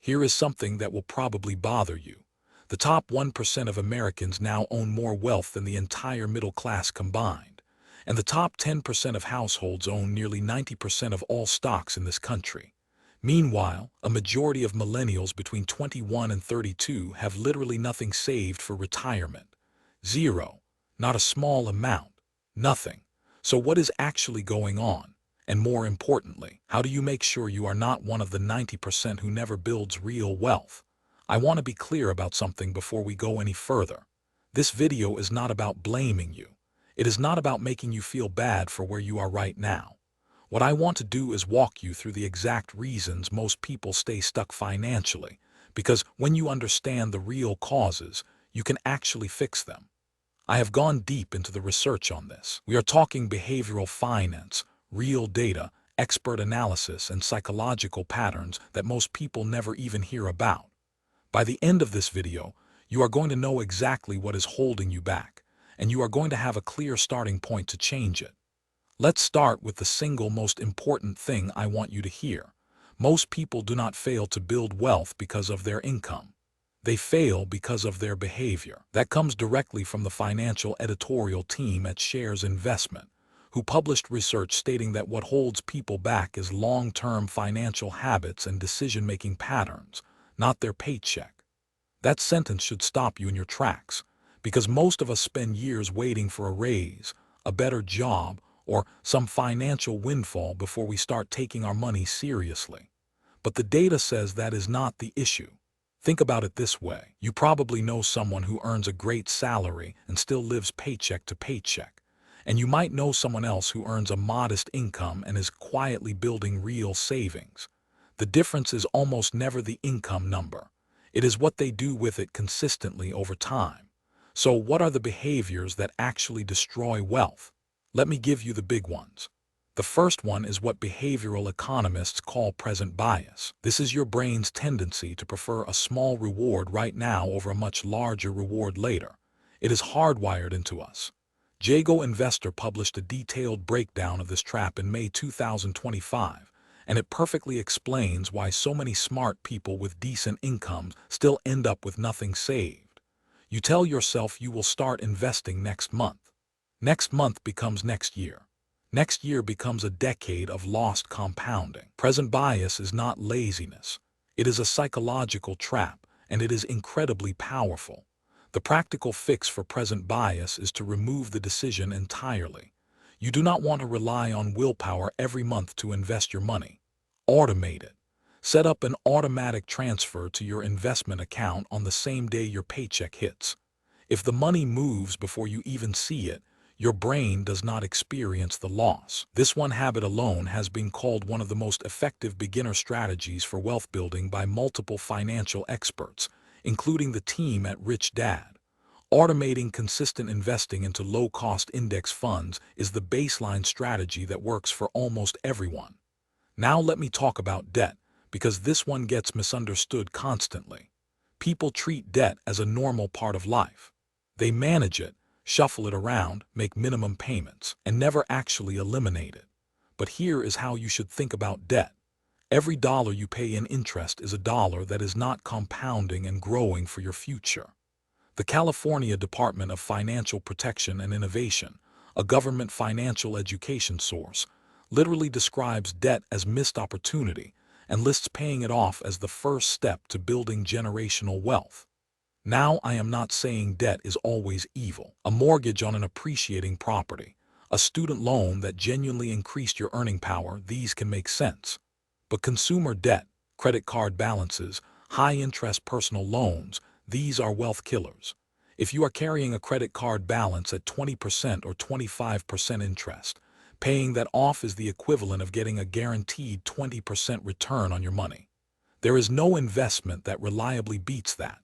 Here is something that will probably bother you. The top 1% of Americans now own more wealth than the entire middle class combined. And the top 10% of households own nearly 90% of all stocks in this country. Meanwhile, a majority of millennials between 21 and 32 have literally nothing saved for retirement. Zero. Not a small amount. Nothing. So what is actually going on? And more importantly, how do you make sure you are not one of the 90% who never builds real wealth? I want to be clear about something before we go any further. This video is not about blaming you. It is not about making you feel bad for where you are right now. What I want to do is walk you through the exact reasons most people stay stuck financially, because when you understand the real causes, you can actually fix them. I have gone deep into the research on this. We are talking behavioral finance, real data, expert analysis, and psychological patterns that most people never even hear about. By the end of this video, you are going to know exactly what is holding you back, and you are going to have a clear starting point to change it. Let's start with the single most important thing I want you to hear. Most people do not fail to build wealth because of their income. They fail because of their behavior. That comes directly from the financial editorial team at Shares Investment, who published research stating that what holds people back is long-term financial habits and decision-making patterns, not their paycheck. That sentence should stop you in your tracks, because most of us spend years waiting for a raise, a better job, or some financial windfall before we start taking our money seriously. But the data says that is not the issue. Think about it this way. You probably know someone who earns a great salary and still lives paycheck to paycheck. And you might know someone else who earns a modest income and is quietly building real savings. The difference is almost never the income number. It is what they do with it consistently over time. So what are the behaviors that actually destroy wealth? Let me give you the big ones. The first one is what behavioral economists call present bias. This is your brain's tendency to prefer a small reward right now over a much larger reward later. It is hardwired into us. Jago Investor published a detailed breakdown of this trap in May 2025, and it perfectly explains why so many smart people with decent incomes still end up with nothing saved. You tell yourself you will start investing next month. Next month becomes next year. Next year becomes a decade of lost compounding. Present bias is not laziness. It is a psychological trap, and it is incredibly powerful. The practical fix for present bias is to remove the decision entirely. You do not want to rely on willpower every month to invest your money. Automate it. Set up an automatic transfer to your investment account on the same day your paycheck hits. If the money moves before you even see it, your brain does not experience the loss. This one habit alone has been called one of the most effective beginner strategies for wealth building by multiple financial experts, including the team at Rich Dad. Automating consistent investing into low-cost index funds is the baseline strategy that works for almost everyone. Now let me talk about debt, because this one gets misunderstood constantly. People treat debt as a normal part of life. They manage it, shuffle it around, make minimum payments, and never actually eliminate it. But here is how you should think about debt. Every dollar you pay in interest is a dollar that is not compounding and growing for your future. The California Department of Financial Protection and Innovation, a government financial education source, literally describes debt as missed opportunity and lists paying it off as the first step to building generational wealth. Now, I am not saying debt is always evil. A mortgage on an appreciating property, a student loan that genuinely increased your earning power, these can make sense. But consumer debt, credit card balances, high-interest personal loans, these are wealth killers. If you are carrying a credit card balance at 20% or 25% interest, paying that off is the equivalent of getting a guaranteed 20% return on your money. There is no investment that reliably beats that.